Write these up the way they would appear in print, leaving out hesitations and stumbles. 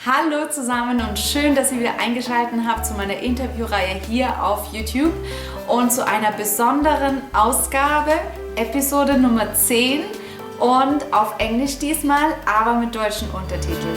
Hallo zusammen und schön, dass ihr wieder eingeschaltet habt zu meiner Interview-Reihe hier auf YouTube und zu einer besonderen Ausgabe, Episode Nummer 10 und auf Englisch diesmal, aber mit deutschen Untertiteln.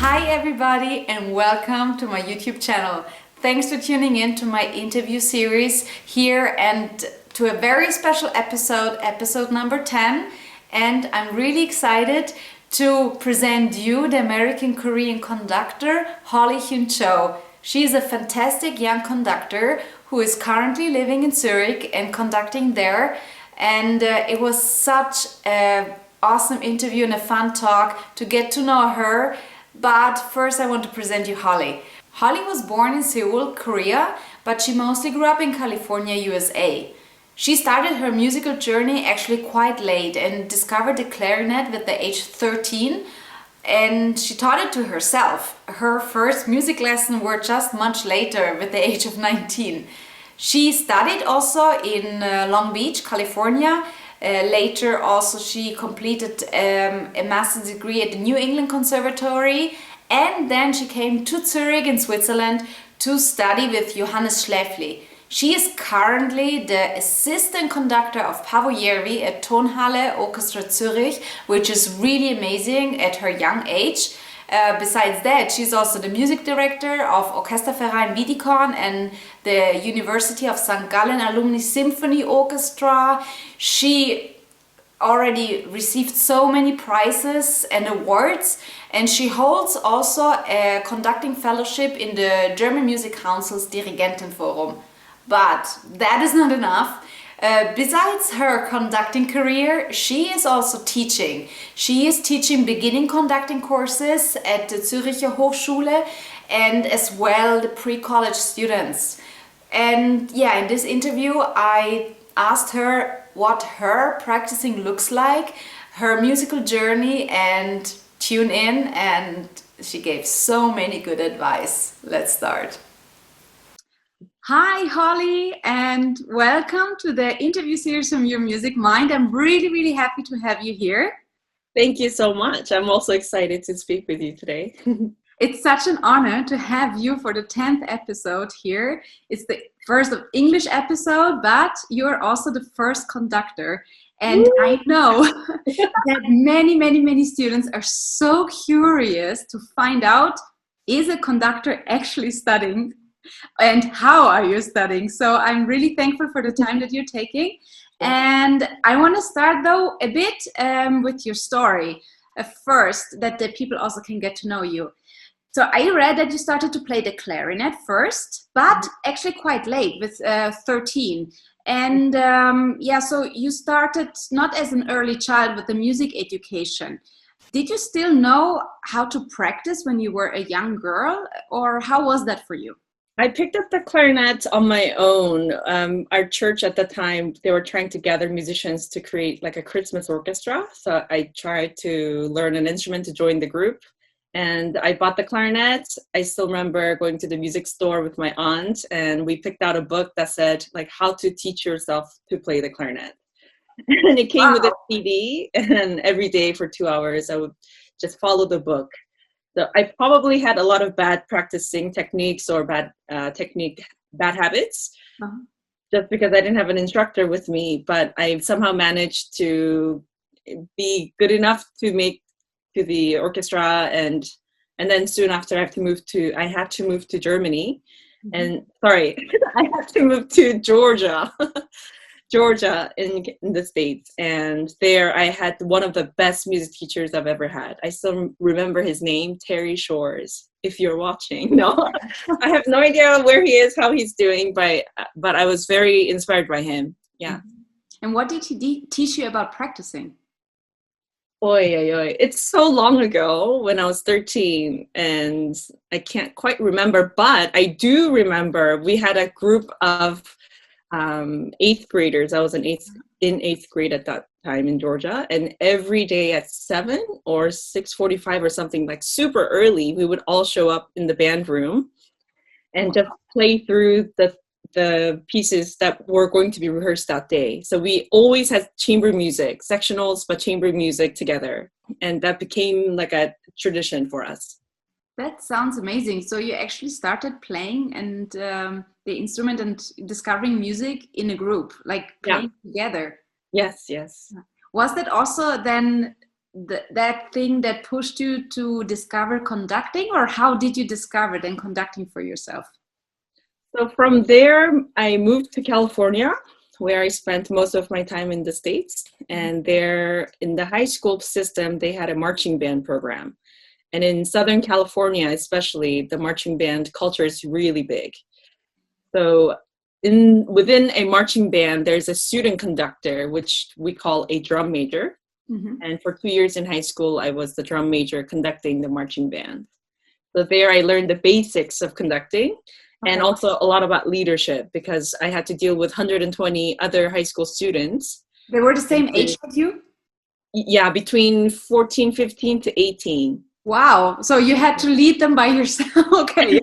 Hi everybody and welcome to my YouTube channel. Thanks for tuning in to my interview series here and to a very special episode, episode number 10. And I'm really excited to present you the American-Korean conductor Holly Hyun Choe. She is a fantastic young conductor who is currently living in Zurich and conducting there. And it was such an awesome interview and a fun talk to get to know her. But first I want to present you Holly. Holly was born in Seoul, Korea, but she mostly grew up in California, USA. She started her musical journey actually quite late and discovered the clarinet at the age 13, and she taught it to herself. Her first music lessons were just much later, at the age of 19. She studied also in Long Beach, California. Later also she completed a master's degree at the New England Conservatory, and then she came to Zurich in Switzerland to study with Johannes Schläfli. She is currently the assistant conductor of Paavo Järvi at Tonhalle Orchesters Zürich, which is really amazing at her young age. Besides that, she's also the music director of Orchesterverein Wiedikon and the University of St. Gallen Alumni Symphony Orchestra. She already received so many prizes and awards, and she holds also a conducting fellowship in the German Music Council's Dirigentin Forum. But that is not enough. Besides her conducting career, she is also teaching. She is teaching beginning conducting courses at the Züricher Hochschule and as well the pre-college students. And yeah, in this interview I asked her what her practicing looks like, her musical journey, and tune in, and she gave so many good advice. Let's start. Hi Holly, and welcome to the interview series from Your Music Mind. I'm really happy to have you here. Thank you so much. I'm also excited to speak with you today. It's such an honor to have you for the 10th episode here. It's the first of English episode, but you're also the first conductor. And Woo! I know that many students are so curious to find out, is a conductor actually studying? And how are you studying? So I'm really thankful for the time that you're taking. And I want to start though a bit with your story first, that the people also can get to know you. So I read that you started to play the clarinet first, but actually quite late with 13. And so you started not as an early child with the music education. Did you still know how to practice when you were a young girl, or how was that for you? I picked up the clarinet on my own. Our church at the time, they were trying to gather musicians to create like a Christmas orchestra. So I tried to learn an instrument to join the group. And I bought the clarinet. I still remember going to the music store with my aunt, and we picked out a book that said like how to teach yourself to play the clarinet. And it came with a CD, and every day for 2 hours, I would just follow the book. So I probably had a lot of bad practicing techniques or bad habits, just because I didn't have an instructor with me. But I somehow managed to be good enough to make to the orchestra, and then soon after I had to move to Germany, and I had to move to Georgia. Georgia in the States, and there I had one of the best music teachers I've ever had. I still remember his name, Terry Shores, if you're watching. No, I have no idea where he is, how he's doing, but I was very inspired by him. Yeah. And what did he teach you about practicing? It's so long ago when I was 13, and I can't quite remember, but I do remember we had a group of 8th graders. I was in 8th grade at that time in Georgia, and every day at 7 or 6:45 or something, like super early, we would all show up in the band room and just play through the pieces that were going to be rehearsed that day. So we always had chamber music, sectionals, but chamber music together. And that became like a tradition for us. That sounds amazing. So you actually started playing and the instrument and discovering music in a group, like playing together. Yes, yes. Was that also then that thing that pushed you to discover conducting, or how did you discover then conducting for yourself? So from there, I moved to California, where I spent most of my time in the States. And there in the high school system, they had a marching band program. And in Southern California, especially, the marching band culture is really big. So within a marching band, there's a student conductor, which we call a drum major. Mm-hmm. And for 2 years in high school, I was the drum major conducting the marching band. So there I learned the basics of conducting. Okay. And also a lot about leadership, because I had to deal with 120 other high school students. They were the same age as you? Yeah, between 14, 15 to 18. Wow. So you had to lead them by yourself. Okay.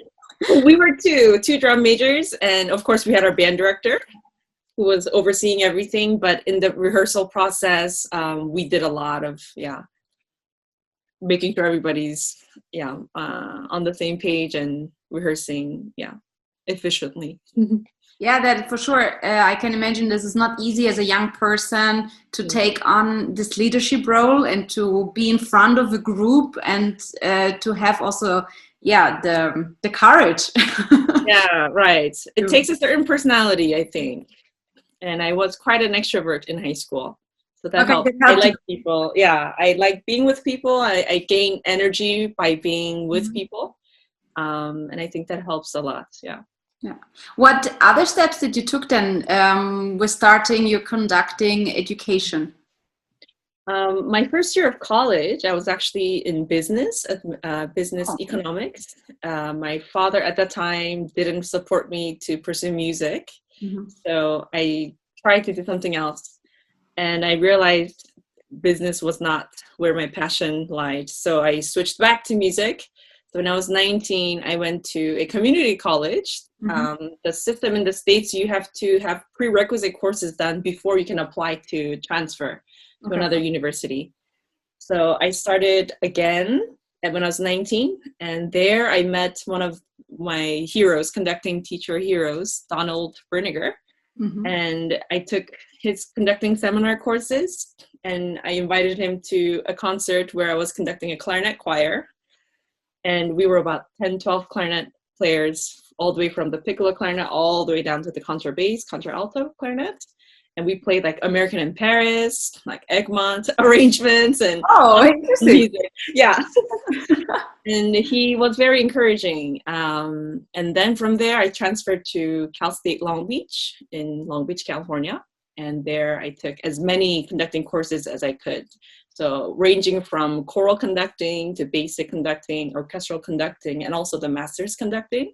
We were two drum majors. And of course, we had our band director who was overseeing everything. But in the rehearsal process, we did a lot of, making sure everybody's, on the same page and rehearsing, efficiently. Yeah, that for sure. I can imagine this is not easy as a young person to take on this leadership role and to be in front of a group and to have also, the courage. Yeah, right. It takes a certain personality, I think. And I was quite an extrovert in high school. So that helped. I like people. Yeah, I like being with people. I gain energy by being with people. And I think that helps a lot. Yeah. What other steps did you took then with starting your conducting education? My first year of college, I was actually in business economics. My father at that time didn't support me to pursue music. Mm-hmm. So I tried to do something else. And I realized business was not where my passion lied. So I switched back to music. So when I was 19, I went to a community college. Mm-hmm. The system in the States, you have to have prerequisite courses done before you can apply to transfer to another university. So I started again when I was 19. And there I met one of my heroes, conducting teacher heroes, Donald Berniger. Mm-hmm. And I took his conducting seminar courses. And I invited him to a concert where I was conducting a clarinet choir. And we were about 10, 12 clarinet players, all the way from the piccolo clarinet all the way down to the contrabass, contralto clarinet. And we played like American in Paris, like Egmont arrangements and interesting. Music. Yeah. And he was very encouraging. And then from there, I transferred to Cal State Long Beach in Long Beach, California. And there I took as many conducting courses as I could. So ranging from choral conducting to basic conducting, orchestral conducting, and also the master's conducting.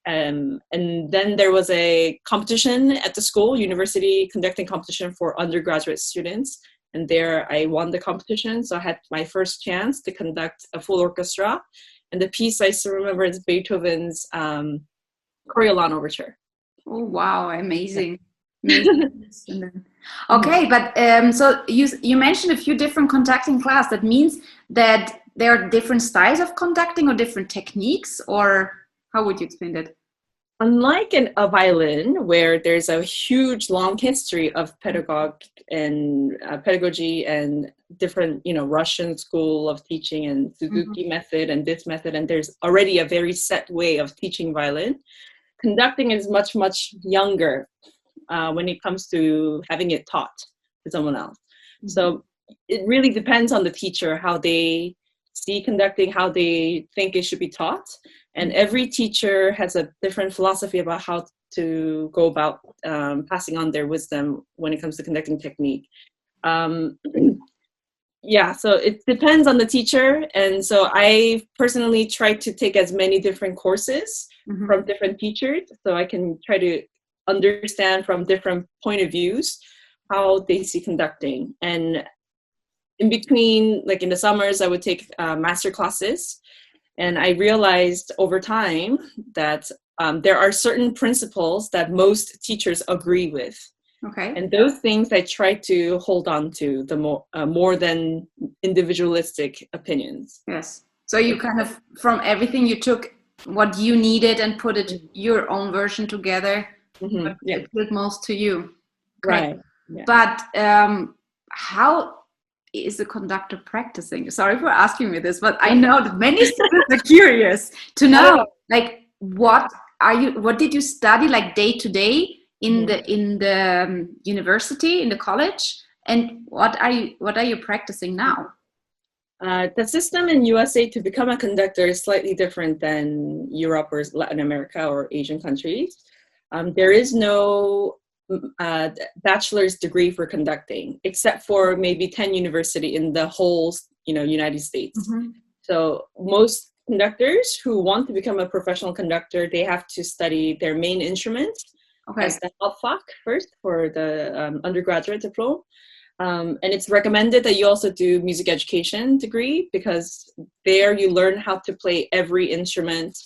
And then there was a competition at the school, university conducting competition for undergraduate students. And there I won the competition. So I had my first chance to conduct a full orchestra. And the piece I still remember is Beethoven's Coriolan Overture. Oh, wow. Amazing. Okay, but so you mentioned a few different conducting classes. That means that there are different styles of conducting or different techniques, or how would you explain that? Unlike a violin, where there's a huge long history of pedagogy and different, Russian school of teaching and Suzuki method and this method, and there's already a very set way of teaching violin. Conducting is much, much younger. When it comes to having it taught to someone else. Mm-hmm. So it really depends on the teacher, how they see conducting, how they think it should be taught. And every teacher has a different philosophy about how to go about passing on their wisdom when it comes to conducting technique. So it depends on the teacher. And so I personally try to take as many different courses from different teachers so I can try to understand from different point of views how they see conducting. And in between, like in the summers, I would take master classes. And I realized over time that there are certain principles that most teachers agree with. Okay. And those things I try to hold on to the more than individualistic opinions. Yes. So you kind of, from everything, you took what you needed and put it your own version together. Mm-hmm. Yeah. It did most to you. Okay. Right. Yeah. But how is the conductor practicing? Sorry for asking me this, but I know that many students are curious to know, like, what did you study like day to day in the university, in the college, and what are you practicing now? The system in USA to become a conductor is slightly different than Europe or Latin America or Asian countries. There is no bachelor's degree for conducting, except for maybe 10 universities in the whole, United States. Mm-hmm. So most conductors who want to become a professional conductor, they have to study their main instrument as the Hauptfach first for the undergraduate diploma. And it's recommended that you also do music education degree, because there you learn how to play every instrument,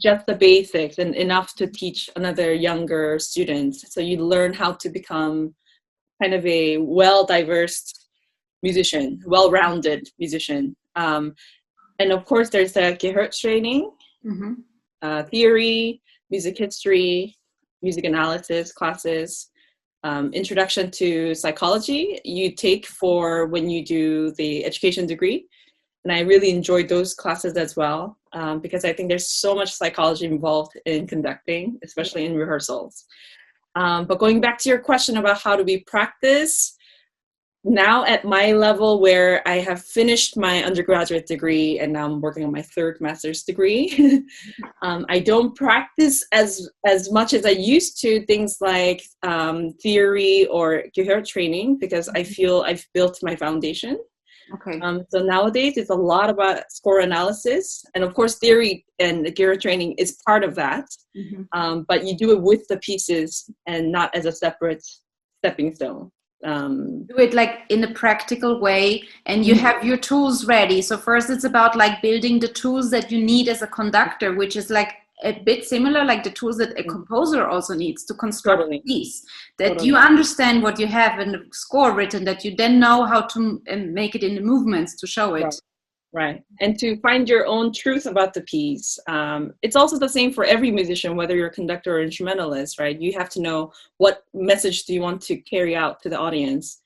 just the basics, and enough to teach another younger students. So you learn how to become kind of a well-diverse musician, well-rounded musician. And of course, there's the Gehört training, theory, music history, music analysis classes, introduction to psychology you take for when you do the education degree. And I really enjoyed those classes as well, because I think there's so much psychology involved in conducting, especially in rehearsals. But going back to your question about how do we practice, now at my level where I have finished my undergraduate degree and now I'm working on my third master's degree, I don't practice as much as I used to things like theory or Gehört training, because I feel I've built my foundation. Okay. So nowadays it's a lot about score analysis, and of course theory and Gehört training is part of that, but you do it with the pieces and not as a separate stepping stone. Do it like in a practical way, and you have your tools ready. So first it's about like building the tools that you need as a conductor, which is like a bit similar like the tools that a composer also needs to construct a piece, that you understand what you have in the score written, that you then know how to make it in the movements to show it. Right. And to find your own truth about the piece. It's also the same for every musician, whether you're a conductor or instrumentalist, right? You have to know what message do you want to carry out to the audience.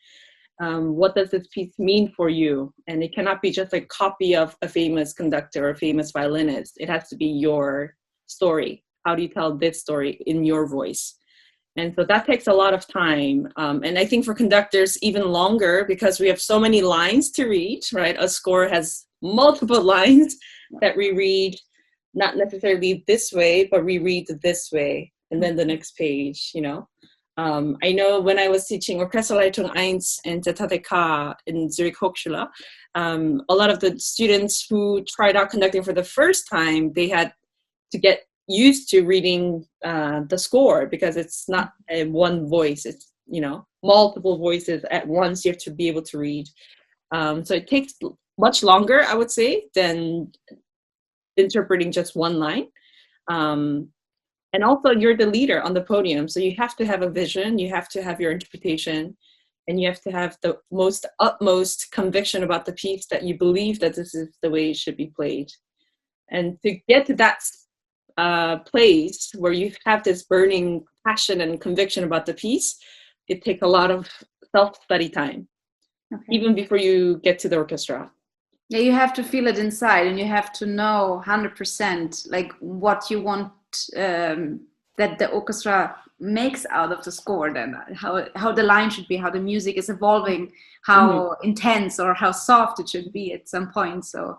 What does this piece mean for you? And it cannot be just a copy of a famous conductor or a famous violinist. It has to be your story. How do you tell this story in your voice? And so that takes a lot of time. And I think for conductors, even longer, because we have so many lines to read, right? A score has multiple lines that we read, not necessarily this way, but we read this way, and then the next page, I know when I was teaching Orchesterleitung 1 and ZHK in Zurich Hochschule, a lot of the students who tried out conducting for the first time, they had to get used to reading the score, because it's not one voice, it's multiple voices at once you have to be able to read. So it takes much longer, I would say, than interpreting just one line. And also you're the leader on the podium, so you have to have a vision, you have to have your interpretation, and you have to have the utmost conviction about the piece, that you believe that this is the way it should be played. And to get to that place where you have this burning passion and conviction about the piece, it takes a lot of self-study time, even before you get to the orchestra. Yeah, you have to feel it inside, and you have to know 100% like what you want that the orchestra makes out of the score, then how the line should be, how the music is evolving, how intense or how soft it should be at some point. So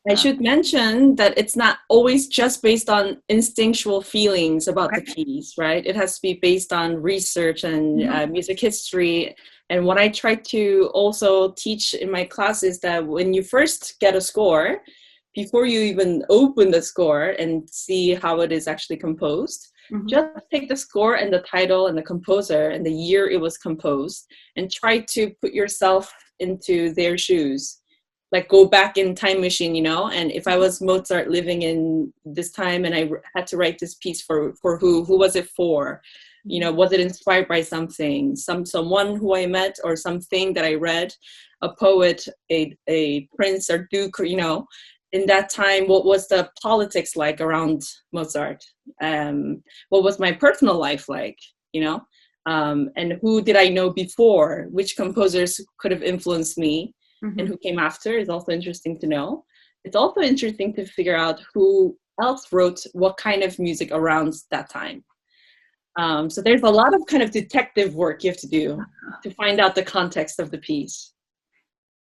I should mention that it's not always just based on instinctual feelings about the piece, right? It has to be based on research and music history. And what I try to also teach in my class is that when you first get a score, before you even open the score and see how it is actually composed, just take the score and the title and the composer and the year it was composed, and try to put yourself into their shoes. like go back in time machine, you know, and if I was Mozart living in this time and I had to write this piece for who was it for? You know, was it inspired by something, someone who I met, or something that I read, a poet, a prince or duke, you know, in that time, what was the politics like around Mozart? What was my personal life like, you know? And who did I know before? Which composers could have influenced me? And who came after is also interesting to know. It's also interesting to figure out who else wrote what kind of music around that time. So there's a lot of kind of detective work you have to do to find out the context of the piece.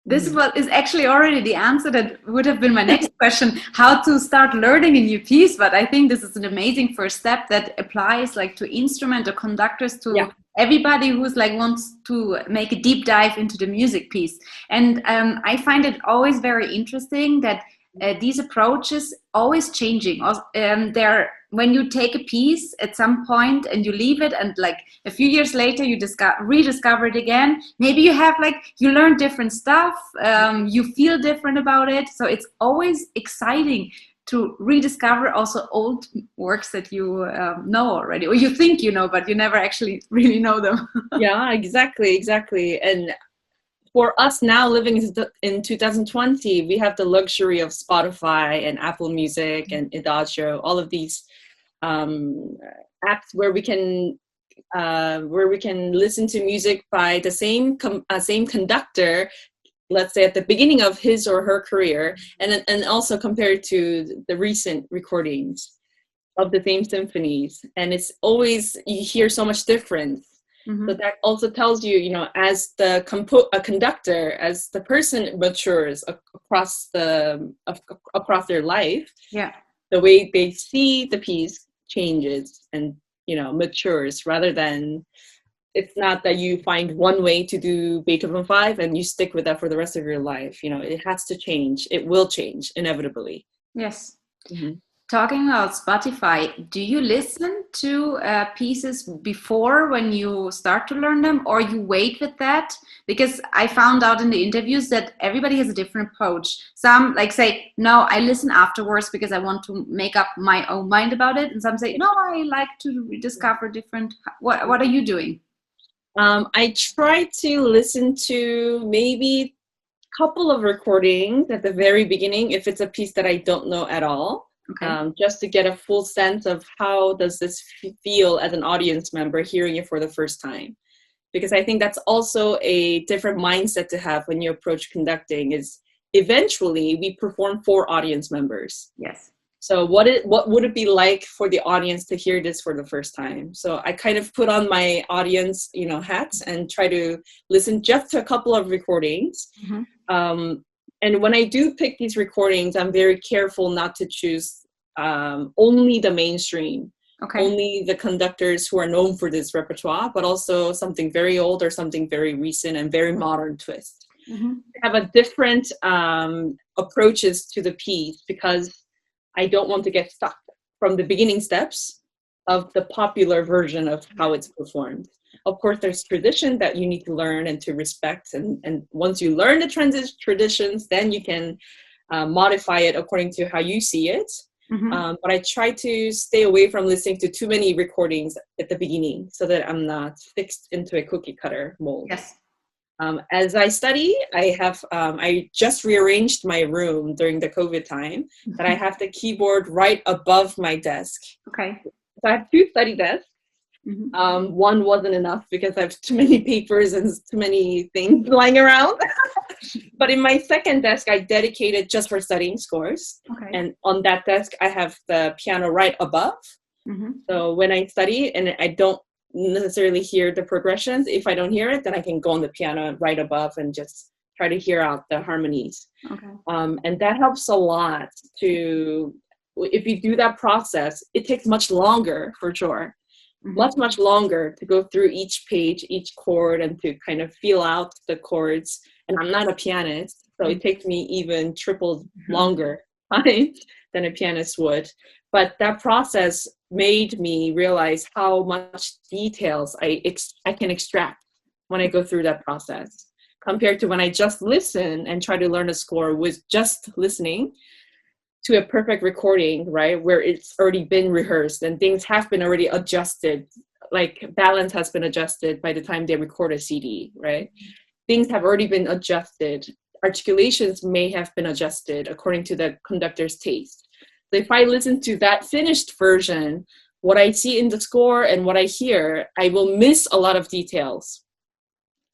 This is actually already the answer that would have been my next question, how to start learning a new piece. But I think this is an amazing first step that applies like to instrument or conductors, to everybody who's like wants to make a deep dive into the music piece. And I find it always very interesting that these approaches always changing. When you take a piece at some point and you leave it, and like a few years later you rediscover it again, maybe you learn different stuff, you feel different about it. So it's always exciting to rediscover also old works that you know already, or you think you know, but you never actually really know them. Yeah, exactly. And for us now living in 2020, we have the luxury of Spotify and Apple Music and Adagio, all of these apps where we can listen to music by the same conductor, let's say at the beginning of his or her career, and also compared to the recent recordings of the same symphonies. And it's always, you hear so much difference. So that also tells you, you know, as a conductor, as the person matures across their life, the way they see the piece changes and, you know, matures, rather than, it's not that you find one way to do Beethoven 5 and you stick with that for the rest of your life. You know, it has to change. It will change inevitably. Yes. Talking about Spotify, do you listen to pieces before when you start to learn them, or you wait with that? Because I found out in the interviews that everybody has a different approach. Some like say, no, I listen afterwards because I want to make up my own mind about it. And some say, no, I like to rediscover different. What are you doing? I try to listen to maybe a couple of recordings at the very beginning if it's a piece that I don't know at all. Just to get a full sense of how does this feel as an audience member hearing it for the first time. Because I think that's also a different mindset to have when you approach conducting, is eventually we perform for audience members. Yes. So what would it be like for the audience to hear this for the first time? So I kind of put on my audience, you know, hats and try to listen just to a couple of recordings. And when I do pick these recordings, I'm very careful not to choose only the mainstream, only the conductors who are known for this repertoire, but also something very old or something very recent and very modern twist. I have a different approaches to the piece because I don't want to get stuck from the beginning steps of the popular version of how it's performed. Of course, there's tradition that you need to learn and to respect. And once you learn the traditions, then you can modify it according to how you see it. But I try to stay away from listening to too many recordings at the beginning so that I'm not fixed into a cookie cutter mold. Yes. As I study, I just rearranged my room during the COVID time, that I have the keyboard right above my desk. So I have two study desks. One wasn't enough because I have too many papers and too many things lying around. But in my second desk, I dedicated just for studying scores. And on that desk, I have the piano right above. So when I study and I don't necessarily hear the progressions, if I don't hear it, then I can go on the piano right above and just try to hear out the harmonies. And that helps a lot if you do that process, it takes much longer for sure. Much longer to go through each page, each chord, and to kind of feel out the chords. And I'm not a pianist, so it takes me even triple longer time than a pianist would. But that process made me realize how much details I can extract when I go through that process. compared to when I just listen and try to learn a score with just listening to a perfect recording, right, where it's already been rehearsed and things have been already adjusted, like balance has been adjusted by the time they record a CD, right? Things have already been adjusted. Articulations may have been adjusted according to the conductor's taste. So if I listen to that finished version, what I see in the score and what I hear, I will miss a lot of details.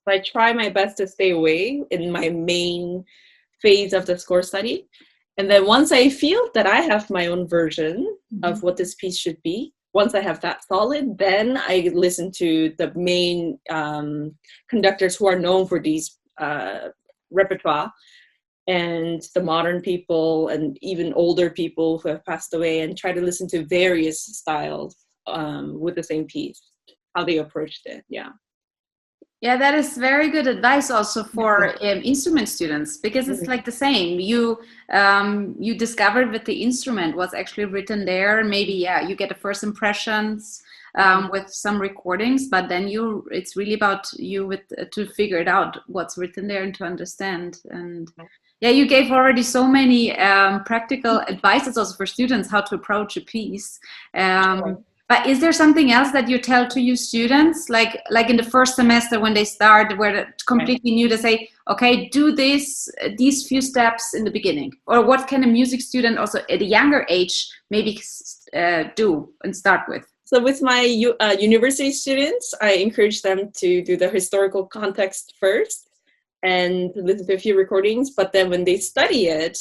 So I try my best to stay away in my main phase of the score study. And then once I feel that I have my own version of what this piece should be, once I have that solid, then I listen to the main conductors who are known for these repertoire, and the modern people and even older people who have passed away, and try to listen to various styles with the same piece, how they approached it. Yeah, that is very good advice also for instrument students, because it's like the same. You discovered that the instrument was actually written there. Maybe, you get the first impressions with some recordings, but then it's really about you to figure it out what's written there and to understand. And you gave already so many practical advices also for students how to approach a piece. But is there something else that you tell to your students, like in the first semester when they start, where they're completely new, to say, okay, do these few steps in the beginning? Or what can a music student also at a younger age maybe do and start with? So with my university students, I encourage them to do the historical context first and listen to a few recordings. But then when they study it,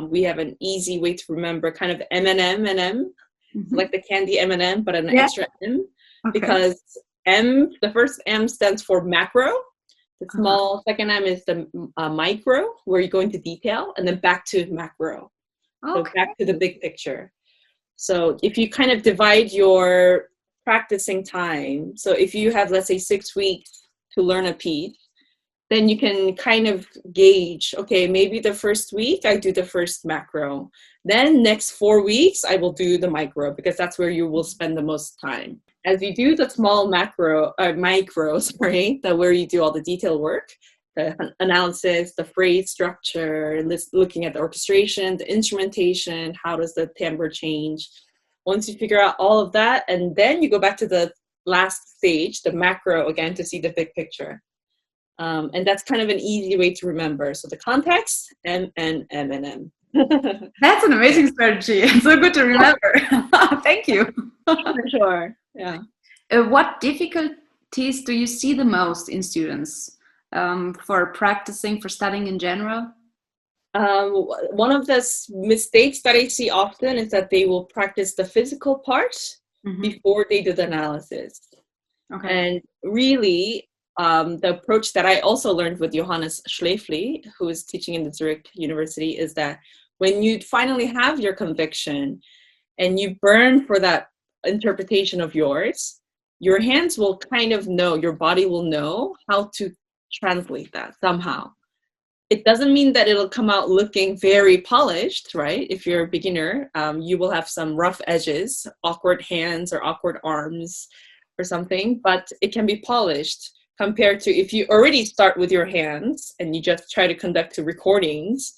we have an easy way to remember, kind of M&M, like the candy M&M, but an extra M, because the first M stands for macro. The small second M is the micro, where you go into detail, and then back to macro. So back to the big picture. So if you kind of divide your practicing time, so if you have, let's say, 6 weeks to learn a piece, then you can kind of gauge, okay, maybe the first week I do the first macro. Then next 4 weeks, I will do the micro, because that's where you will spend the most time. As you do the small micro, where you do all the detail work, the analysis, the phrase structure, looking at the orchestration, the instrumentation, how does the timbre change. Once you figure out all of that, and then you go back to the last stage, the macro again, to see the big picture. And that's kind of an easy way to remember. So the context, M. That's an amazing strategy. It's so good to remember. Thank you. For sure. Yeah. What difficulties do you see the most in students for practicing, for studying in general? One of the mistakes that I see often is that they will practice the physical part before they do the analysis. And really, the approach that I also learned with Johannes Schläfli, who is teaching in the Zurich University, is that when you finally have your conviction and you burn for that interpretation of yours, your hands will kind of know, your body will know how to translate that somehow. It doesn't mean that it'll come out looking very polished, right? If you're a beginner, you will have some rough edges, awkward hands or awkward arms or something, but it can be polished compared to if you already start with your hands and you just try to conduct the recordings,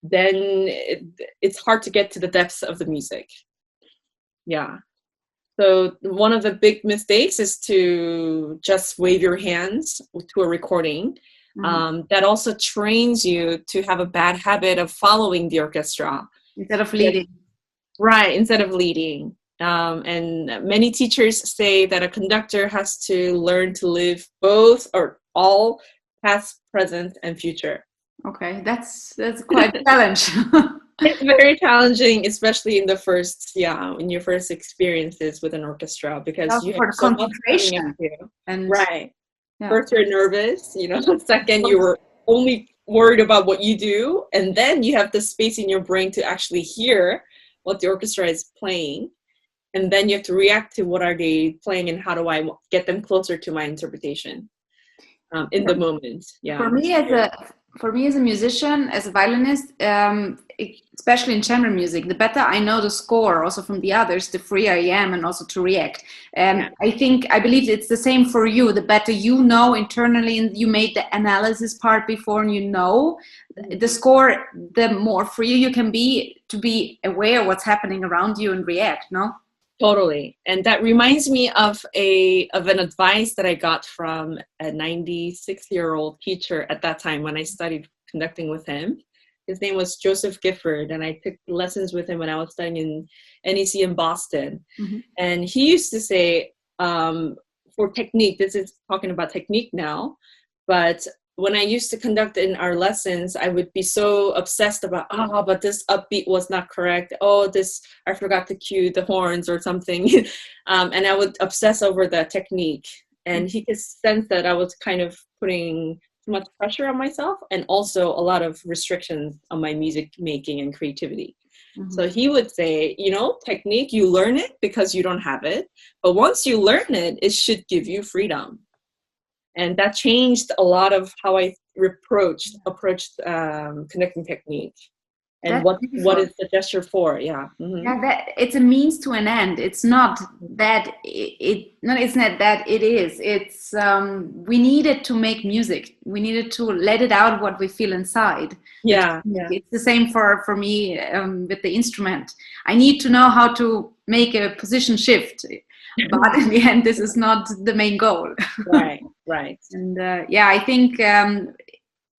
then it's hard to get to the depths of the music. So one of the big mistakes is to just wave your hands to a recording. That also trains you to have a bad habit of following the orchestra. Instead of leading. Right, instead of leading. And many teachers say that a conductor has to learn to live both or all past, present, and future. Okay, that's quite a challenge. It's very challenging, especially in in your first experiences with an orchestra, because you have so much coming at you. And first you're nervous, second you were only worried about what you do, and then you have the space in your brain to actually hear what the orchestra is playing. And then you have to react to what are they playing and how do I get them closer to my interpretation in the moment. For me, as a for me as a musician, as a violinist, especially in chamber music, the better I know the score also from the others, the freer I am and also to react. I believe it's the same for you. The better you know internally and you made the analysis part before and you know the score, the more free you can be to be aware what's happening around you and react, no? Totally. And that reminds me of an advice that I got from a 96-year-old teacher at that time when I studied conducting with him. His name was Joseph Gifford, and I took lessons with him when I was studying in NEC in Boston. Mm-hmm. And he used to say, for technique, this is talking about technique now, but when I used to conduct in our lessons, I would be so obsessed about, but this upbeat was not correct. I forgot to cue the horns or something. And I would obsess over the technique. And he could sense that I was kind of putting too much pressure on myself and also a lot of restrictions on my music making and creativity. Mm-hmm. So he would say, technique, you learn it because you don't have it. But once you learn it, it should give you freedom. And that changed a lot of how I approached connecting technique. And what is the gesture for? Yeah. Mm-hmm. Yeah, that it's a means to an end. It's not that it's not that it is. It's we needed to make music. We needed to let it out what we feel inside. Yeah. It's the same for me with the instrument. I need to know how to make a position shift. But in the end, this is not the main goal. Right. And I think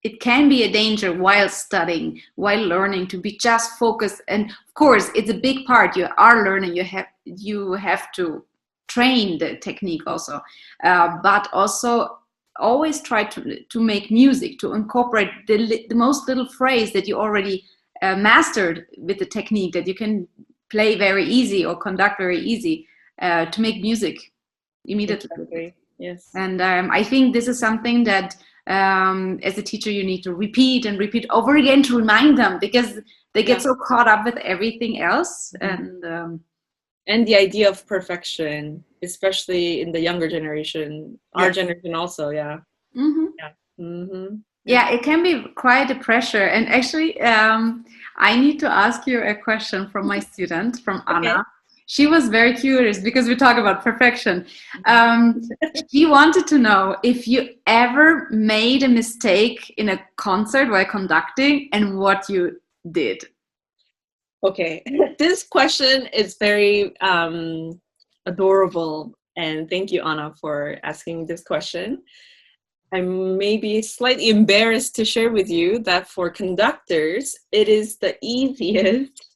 it can be a danger while studying, while learning, to be just focused. And of course, it's a big part. You are learning. You have to train the technique also, but also always try to make music, to incorporate the most little phrase that you already mastered with the technique that you can play very easy or conduct very easy. To make music immediately. Exactly. Yes. And I think this is something that as a teacher you need to repeat and repeat over again to remind them, because they get so caught up with everything else. Mm-hmm. And the idea of perfection, especially in the younger generation, our generation also, Mm-hmm. Mm-hmm. Yeah, it can be quite a pressure. And actually, I need to ask you a question from my student, from Anna. She was very curious because we talk about perfection. She wanted to know if you ever made a mistake in a concert while conducting and what you did. Okay, this question is very adorable. And thank you, Anna, for asking this question. I'm maybe slightly embarrassed to share with you that for conductors, it is the easiest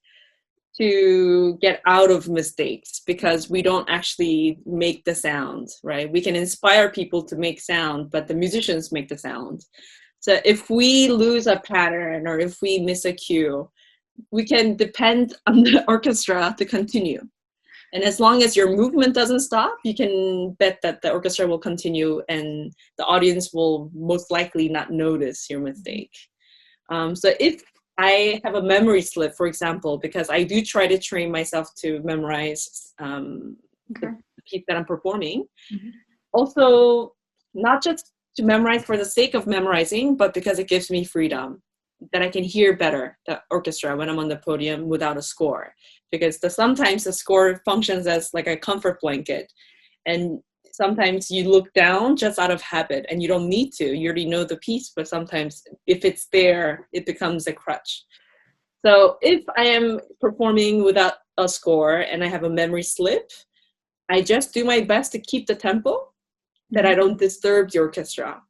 to get out of mistakes because we don't actually make the sound, right? We can inspire people to make sound, but the musicians make the sound. So if we lose a pattern or if we miss a cue, we can depend on the orchestra to continue. And as long as your movement doesn't stop, you can bet that the orchestra will continue and the audience will most likely not notice your mistake. So if I have a memory slip, for example, because I do try to train myself to memorize the piece that I'm performing. Mm-hmm. Also, not just to memorize for the sake of memorizing, but because it gives me freedom, that I can hear better the orchestra when I'm on the podium without a score. Because sometimes the score functions as like a comfort blanket. And sometimes you look down just out of habit and you don't need to. You already know the piece, but sometimes if it's there, it becomes a crutch. So if I am performing without a score and I have a memory slip, I just do my best to keep the tempo, that I don't disturb the orchestra.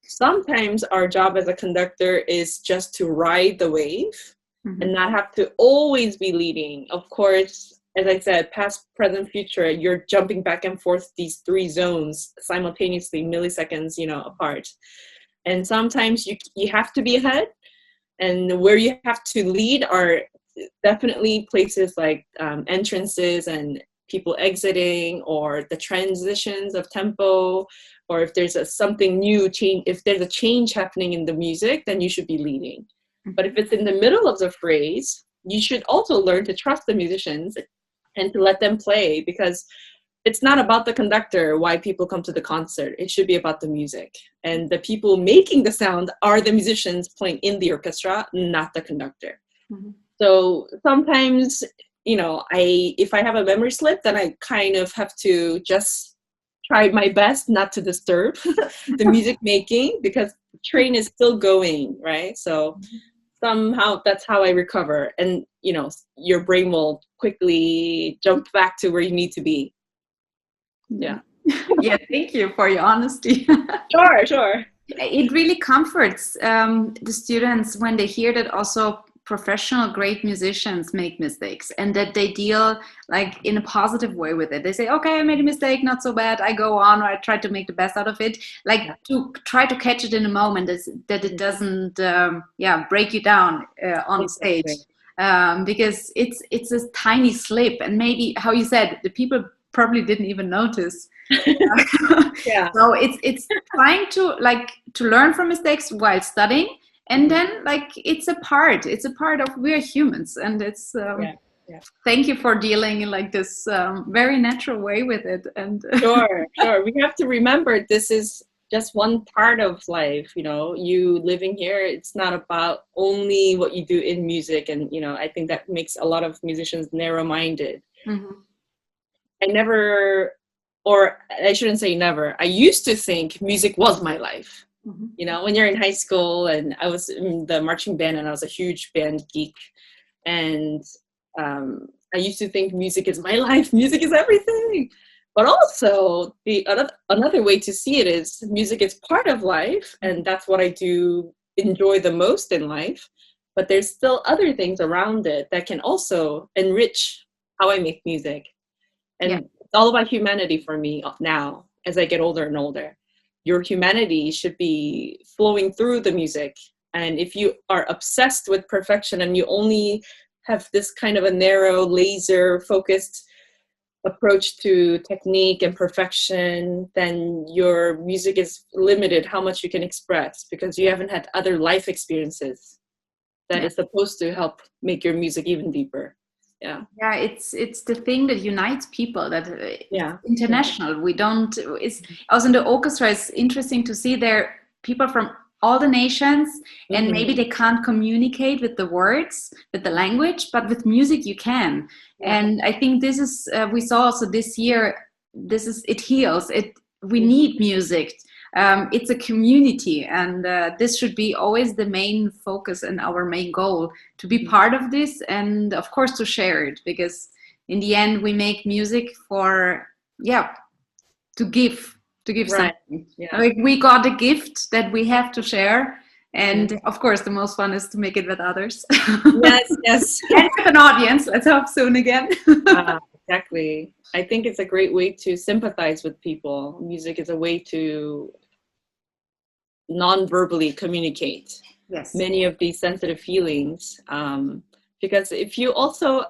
Sometimes our job as a conductor is just to ride the wave and not have to always be leading. Of course, as I said, past, present, future, you're jumping back and forth these three zones simultaneously, milliseconds, apart. And sometimes you have to be ahead. And where you have to lead are definitely places like entrances and people exiting, or the transitions of tempo, or if there's something new change, if there's a change happening in the music, then you should be leading. But if it's in the middle of the phrase, you should also learn to trust the musicians and to let them play, because it's not about the conductor why people come to the concert. It should be about the music. And the people making the sound are the musicians playing in the orchestra, not the conductor. Mm-hmm. So sometimes, you know, if I have a memory slip, then I kind of have to just try my best not to disturb the music making, because the train is still going, right? So somehow that's how I recover. And, you know, your brain will quickly jump back to where you need to be. Yeah. Yeah, thank you for your honesty. Sure. It really comforts the students when they hear that also professional great musicians make mistakes, and that they deal like in a positive way with it. They say, okay, I made a mistake, not so bad, I go on, or I try to make the best out of it, like to try to catch it in a moment, that it doesn't break you down on stage, because it's a tiny slip, and maybe, how you said, the people probably didn't even notice. Yeah. So it's trying to learn from mistakes while studying, and then it's a part of, we're humans, and it's thank you for dealing in like this very natural way with it. And sure, we have to remember this is just one part of life, you know. You living here, it's not about only what you do in music, and you know, I think that makes a lot of musicians narrow-minded. Mm-hmm. I shouldn't say never, I used to think music was my life. Mm-hmm. You know, when you're in high school, and I was in the marching band, and I was a huge band geek, and I used to think music is my life, music is everything. But also, another way to see it is music is part of life, and that's what I do enjoy the most in life. But there's still other things around it that can also enrich how I make music. And it's all about humanity for me now, as I get older and older. Your humanity should be flowing through the music. And if you are obsessed with perfection and you only have this kind of a narrow, laser-focused approach to technique and perfection, then your music is limited how much you can express, because you haven't had other life experiences that is supposed to help make your music even deeper. Yeah, it's the thing that unites people, that international. We don't, it's also in the orchestra, it's interesting to see there people from all the nations, and maybe they can't communicate with the words, with the language, but with music you can. And I think this is we saw also this year, it heals it. We need music. It's a community, and this should be always the main focus and our main goal, to be part of this, and of course to share it, because in the end we make music for to give something. Like, we got a gift that we have to share, and of course the most fun is to make it with others. Yes And with an audience, let's hope soon again. Exactly. I think it's a great way to sympathize with people. Music is a way to non-verbally communicate many of these sensitive feelings, because if you also,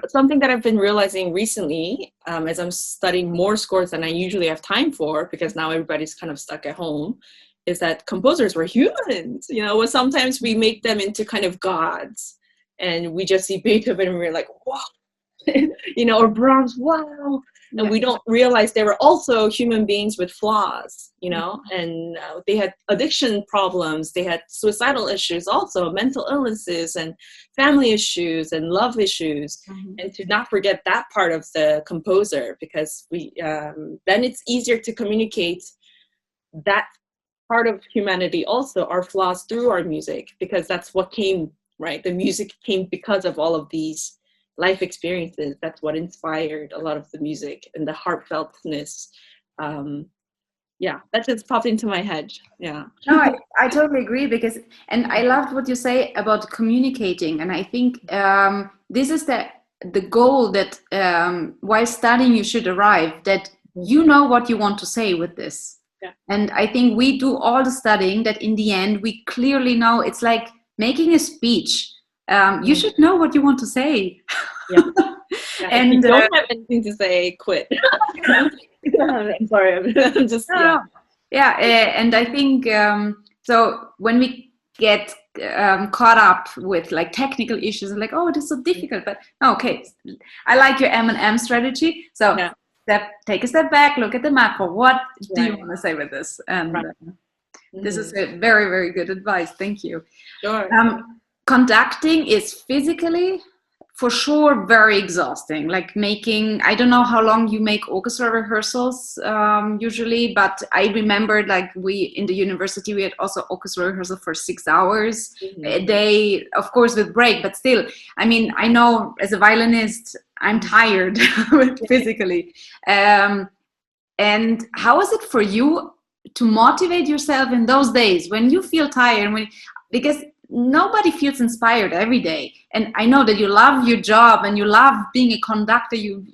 something that I've been realizing recently, as I'm studying more scores than I usually have time for, because now everybody's kind of stuck at home, is that composers were humans. You know, sometimes we make them into kind of gods, and we just see Beethoven and we're like, wow, you know, or Brahms, wow. And we don't realize they were also human beings with flaws, you know, and they had addiction problems, they had suicidal issues, also mental illnesses and family issues and love issues. And to not forget that part of the composer, because we then it's easier to communicate that part of humanity, also our flaws, through our music, because that's what came, right? The music came because of all of these life experiences. That's what inspired a lot of the music, and the heartfeltness. That just popped into my head. No, I totally agree, because, and I loved what you say about communicating, and I think this is the goal that while studying you should arrive, that you know what you want to say with this. And I think we do all the studying that in the end we clearly know. It's like making a speech. You should know what you want to say. And if you don't have anything to say, quit. I'm sorry. I'm just and I think so when we get caught up with like technical issues and like, oh, it is so difficult. But okay, I like your M&M strategy. So take a step back, look at the macro. What do you want to say with this? And this is a very, very good advice. Thank you. Sure. Conducting is physically, for sure, very exhausting. Like I don't know how long you make orchestra rehearsals usually, but I remembered like in the university, we had also orchestra rehearsal for 6 hours a day, of course with break, but still, I mean, I know as a violinist, I'm tired physically. And how is it for you to motivate yourself in those days when you feel tired? Because nobody feels inspired every day, and I know that you love your job and you love being a conductor. You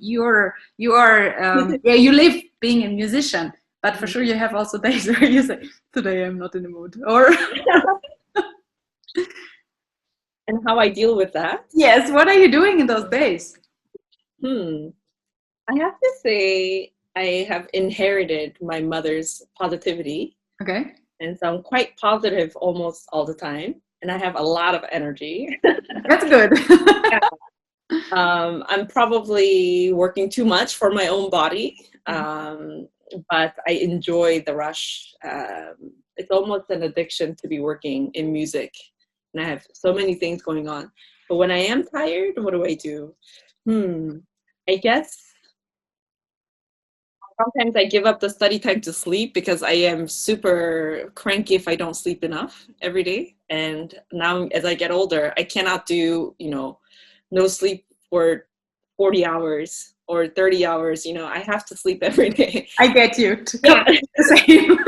live being a musician, but for sure you have also days where you say, "Today I'm not in the mood," or. And how I deal with that? Yes, what are you doing in those days? I have to say I have inherited my mother's positivity. Okay. And so I'm quite positive almost all the time. And I have a lot of energy. That's good. I'm probably working too much for my own body, but I enjoy the rush. It's almost an addiction to be working in music, and I have so many things going on. But when I am tired, what do? I guess sometimes I give up the study time to sleep because I am super cranky if I don't sleep enough every day. And now as I get older, I cannot do, no sleep for 40 hours or 30 hours. I have to sleep every day. I get you. Same.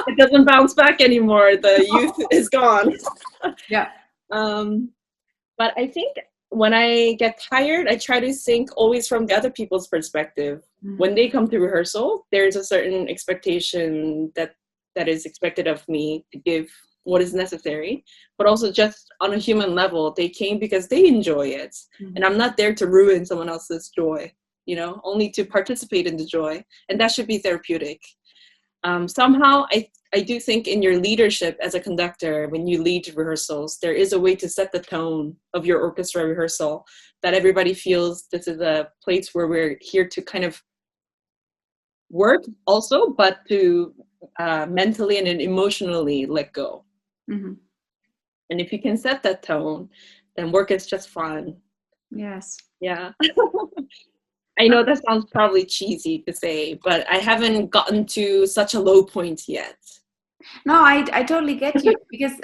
It doesn't bounce back anymore. The youth is gone. Yeah. But I think when I get tired, I try to think always from the other people's perspective. When they come to rehearsal, there's a certain expectation that is expected of me to give what is necessary, but also just on a human level, they came because they enjoy it. And I'm not there to ruin someone else's joy, only to participate in the joy. And that should be therapeutic. Somehow, I do think in your leadership as a conductor, when you lead rehearsals, there is a way to set the tone of your orchestra rehearsal that everybody feels this is a place where we're here to kind of work also, but to mentally and emotionally let go. And if you can set that tone, then work is just fun. Yes. Yeah. I know that sounds probably cheesy to say, but I haven't gotten to such a low point yet. No, I totally get you, because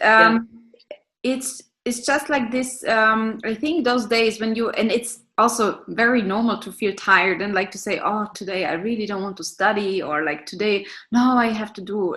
it's just like this. I think those days when and it's also very normal to feel tired and like to say, oh, today I really don't want to study, or like today, no, I have to do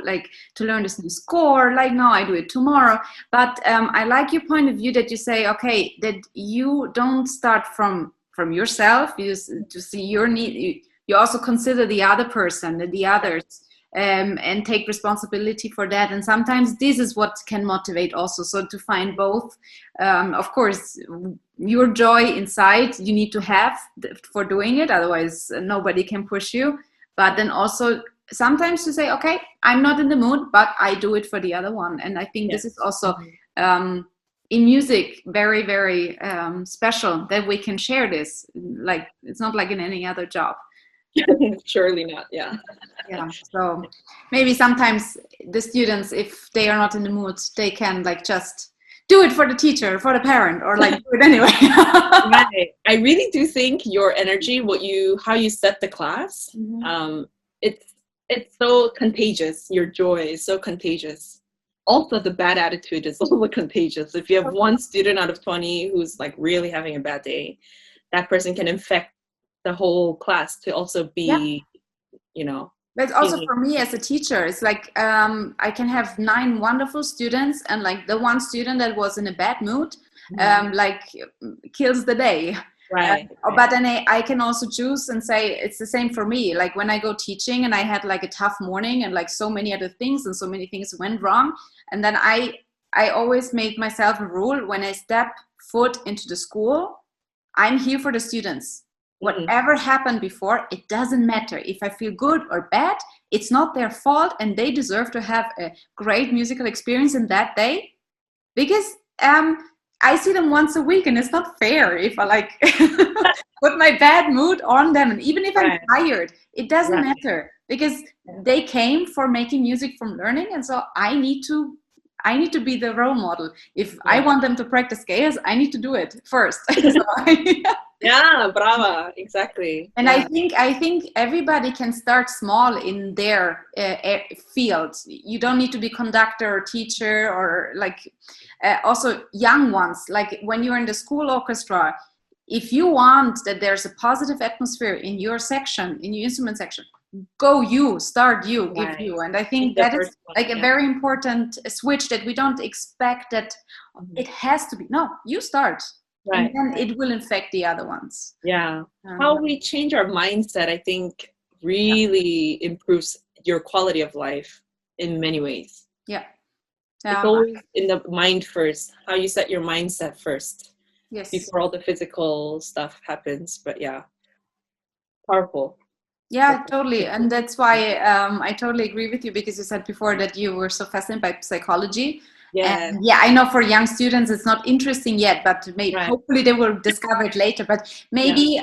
to learn this new score. Like, no, I do it tomorrow. But I like your point of view that you say, okay, that you don't start from yourself. You to see your need. You also consider the other person, the others. And take responsibility for that. And sometimes this is what can motivate also. So to find both, of course, your joy inside you need to have for doing it. Otherwise, nobody can push you. But then also sometimes to say, okay, I'm not in the mood, but I do it for the other one. And I think this is also in music very, very special that we can share this. Like, it's not like in any other job. Surely not. Yeah. So maybe sometimes the students, if they are not in the mood, they can just do it for the teacher, for the parent, or do it anyway. Right. I really do think your energy, how you set the class, it's so contagious. Your joy is so contagious. Also, the bad attitude is also contagious. If you have one student out of 20 who's really having a bad day, that person can infect the whole class to also be, But also for me as a teacher, it's like I can have 9 wonderful students, and the one student that was in a bad mood, kills the day. Right. But then I can also choose and say it's the same for me. Like when I go teaching and I had a tough morning and so many other things and so many things went wrong, and then I always make myself a rule: when I step foot into the school, I'm here for the students. Whatever happened before, it doesn't matter. If I feel good or bad, it's not their fault, and they deserve to have a great musical experience in that day. because I see them once a week, and it's not fair if I like put my bad mood on them. And even if I'm tired, it doesn't matter, because they came for making music from learning, and so I need to be the role model. If I want them to practice chaos, I need to do it first. Yeah, brava, exactly. And I think everybody can start small in their field. You don't need to be conductor or teacher, or like also young ones. Like when you're in the school orchestra, if you want that there's a positive atmosphere in your section, in your instrument section, start you, give you. And I think that is like a very important switch, that we don't expect that it has to be. No, you start. And then it will infect the other ones. Yeah. How we change our mindset, I think, really improves your quality of life in many ways. Yeah. It's always in the mind first, how you set your mindset first. Yes. Before all the physical stuff happens. But yeah, powerful. Yeah, totally. And that's why I totally agree with you, because you said before that you were so fascinated by psychology. And I know for young students it's not interesting yet, but maybe hopefully they will discover it later. But maybe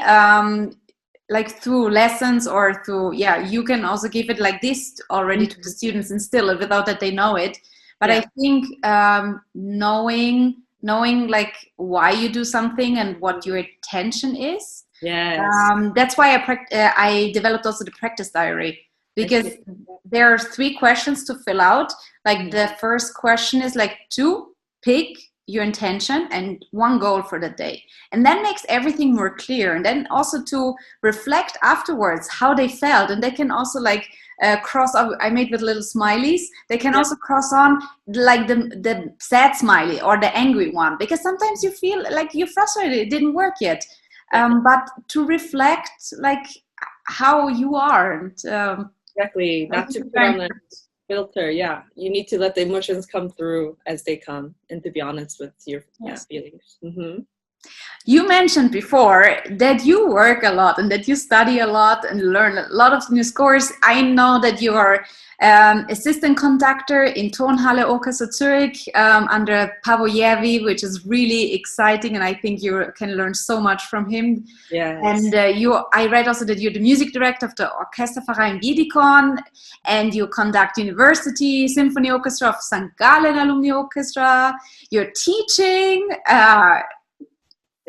like through lessons or through you can also give it like this already to the students, instill it without that they know it. But I think knowing like why you do something and what your intention is. That's why I developed also the practice diary, because there are 3 questions to fill out. Like the first question is like to pick your intention and 1 goal for the day, and that makes everything more clear. And then also to reflect afterwards how they felt, and they can also like cross off. I made with little smileys. They can also cross on like the sad smiley or the angry one, because sometimes you feel like you're frustrated, it didn't work yet. But to reflect like how you are, and exactly, not to put on a filter. You need to let the emotions come through as they come, and to be honest with your feelings. You mentioned before that you work a lot and that you study a lot and learn a lot of new scores. I know that you are assistant conductor in Tonhalle Orchesters Zürich under Paavo Järvi, which is really exciting, and I think you can learn so much from him. And I read also that you're the music director of the Orchesterverein Dirigieren, and you conduct University Symphony Orchestra of St. Gallen Alumni Orchestra. You're teaching.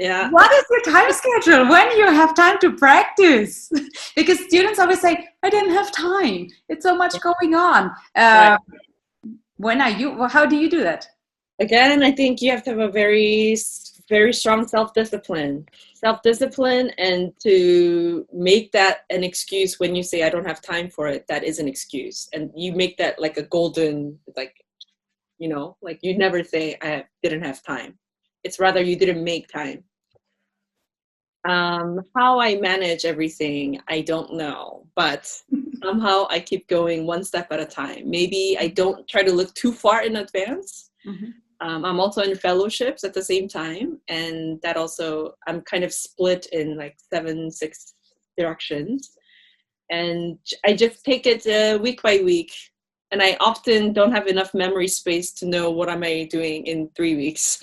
What is your time schedule? When you have time to practice? Because students always say, I didn't have time. It's so much going on. When are you? Well, how do you do that? Again, I think you have to have a very, very strong self-discipline, and to make that an excuse when you say, I don't have time for it, that is an excuse. And you make that like a golden, like, like you never say, I didn't have time. It's rather you didn't make time. How I manage everything, I don't know, but somehow I keep going 1 step at a time. Maybe I don't try to look too far in advance. I'm also in fellowships at the same time, and that also, I'm kind of split in like 6 directions, and I just take it week by week. And I often don't have enough memory space to know what am I doing in 3 weeks.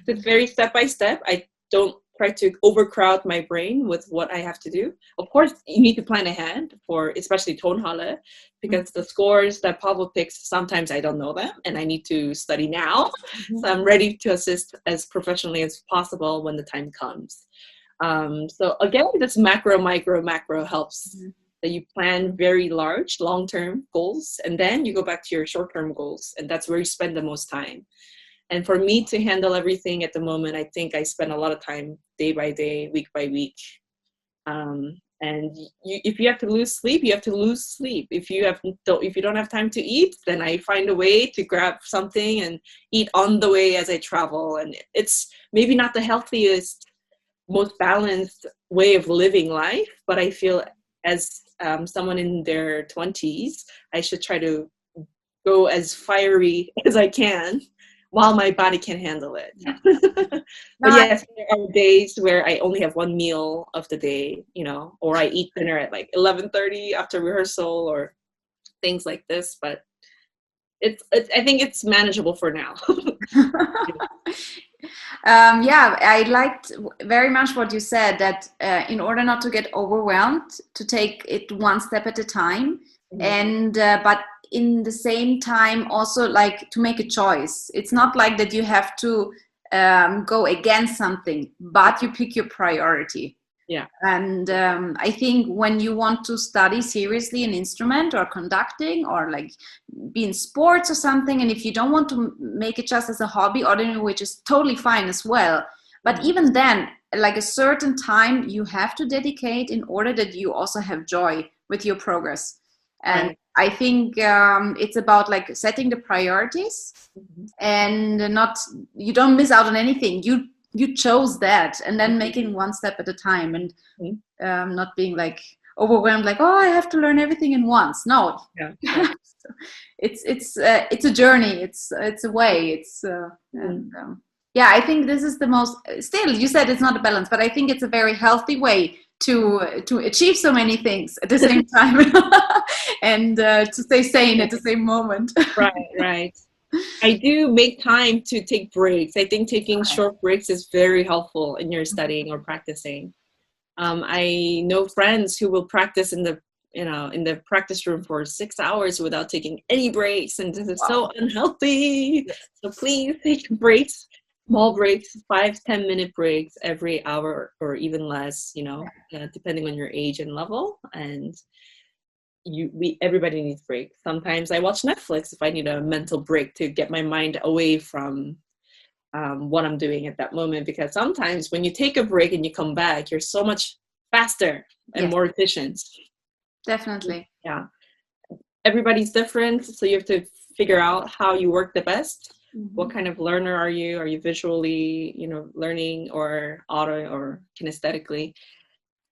It's very step by step. I don't try to overcrowd my brain with what I have to do. Of course, you need to plan ahead for especially Tonhalle, because the scores that Paavo picks, sometimes I don't know them and I need to study now. So I'm ready to assist as professionally as possible when the time comes. So again, this macro helps. That you plan very large, long-term goals, and then you go back to your short-term goals, and that's where you spend the most time. And for me to handle everything at the moment, I think I spend a lot of time day by day, week by week. And if you have to lose sleep, you have to lose sleep. If you don't have time to eat, then I find a way to grab something and eat on the way as I travel. And it's maybe not the healthiest, most balanced way of living life, but I feel as someone in their 20s, I should try to go as fiery as I can while my body can handle it. But yes, there are days where I only have 1 meal of the day, or I eat dinner at like 11:30 after rehearsal or things like this. But I think it's manageable for now. Yeah, I liked very much what you said, that in order not to get overwhelmed, to take it one step at a time, and but in the same time also like to make a choice. It's not like that you have to go against something, but you pick your priority. Yeah. And I think when you want to study seriously an instrument or conducting or like be in sports or something, and if you don't want to make it just as a hobby, ordinary, which is totally fine as well, but even then, like a certain time you have to dedicate in order that you also have joy with your progress. And I think it's about like setting the priorities and you don't miss out on anything. You chose that, and then making one step at a time, and not being like overwhelmed, like, oh, I have to learn everything in once. No, it's a journey. It's a way. Yeah, I think this is the most. Still, you said it's not a balance, but I think it's a very healthy way to achieve so many things at the same time, and to stay sane at the same moment. Right. I do make time to take breaks. I think taking short breaks is very helpful in your studying or practicing. I know friends who will practice in the practice room for 6 hours without taking any breaks, and this is so unhealthy. So please take breaks, small breaks, 5-10 minute breaks every hour or even less, depending on your age and level. And everybody needs breaks. Sometimes I watch Netflix if I need a mental break to get my mind away from what I'm doing at that moment, because sometimes when you take a break and you come back, you're so much faster and more efficient. Definitely. Yeah. Everybody's different, so you have to figure out how you work the best. What kind of learner are you? Are you visually, learning, or auto or kinesthetically?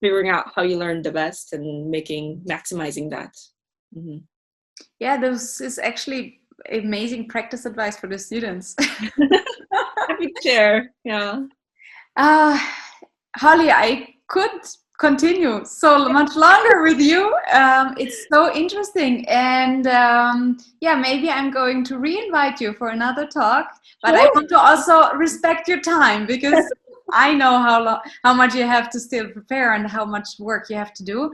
Figuring out how you learn the best and maximizing that. Yeah, this is actually amazing practice advice for the students. Happy to share. Yeah. Holly, I could continue so much longer with you. It's so interesting, and maybe I'm going to re-invite you for another talk. But I want to also respect your time, because I know how much you have to still prepare and how much work you have to do.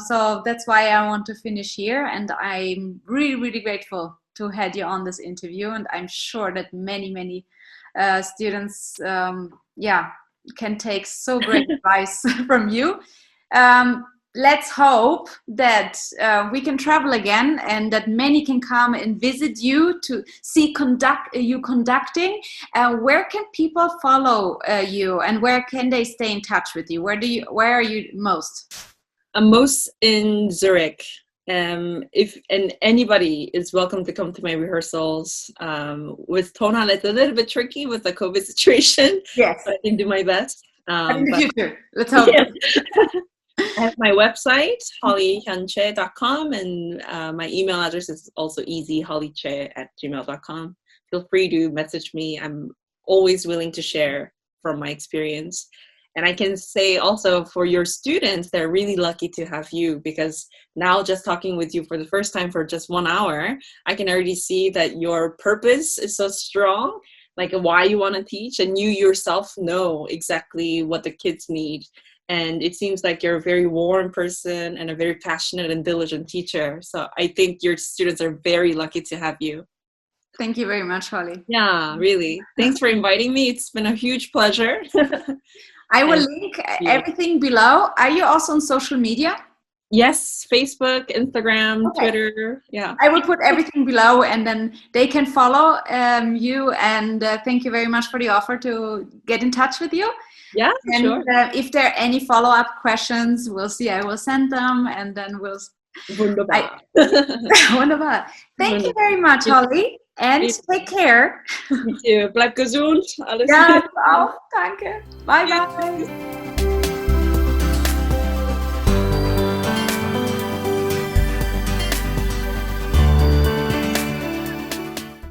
So that's why I want to finish here, and I'm really, really grateful to had you on this interview, and I'm sure that many students can take so great advice from you. Let's hope that we can travel again, and that many can come and visit you to see you conducting. Where can people follow you, and where can they stay in touch with you? Where are you most? I'm most in Zurich. If anybody is welcome to come to my rehearsals. With Tonhalle, it's a little bit tricky with the COVID situation. Yes, but I can do my best. In the future, let's hope. I have my website, hollyhyunchoe.com, and my email address is also easyhollychoe@gmail.com. Feel free to message me. I'm always willing to share from my experience. And I can say also, for your students, they're really lucky to have you, because now just talking with you for the first time for just 1 hour, I can already see that your purpose is so strong, like why you want to teach, and you yourself know exactly what the kids need. And it seems like you're a very warm person and a very passionate and diligent teacher. So I think your students are very lucky to have you. Thank you very much, Holly. Yeah, really. Thanks for inviting me. It's been a huge pleasure. I will link everything below. Are you also on social media? Yes, Facebook, Instagram, Twitter. Yeah. I will put everything below, and then they can follow you. And thank you very much for the offer to get in touch with you. Yeah, and, sure. If there are any follow-up questions, we'll see. I will send them, and then we'll... Wunderbar. Wunderbar. Thank you very much, Holly. And take care. You too. Bleib gesund. Alles Ja, Gute. auch. Danke. Bye, bye.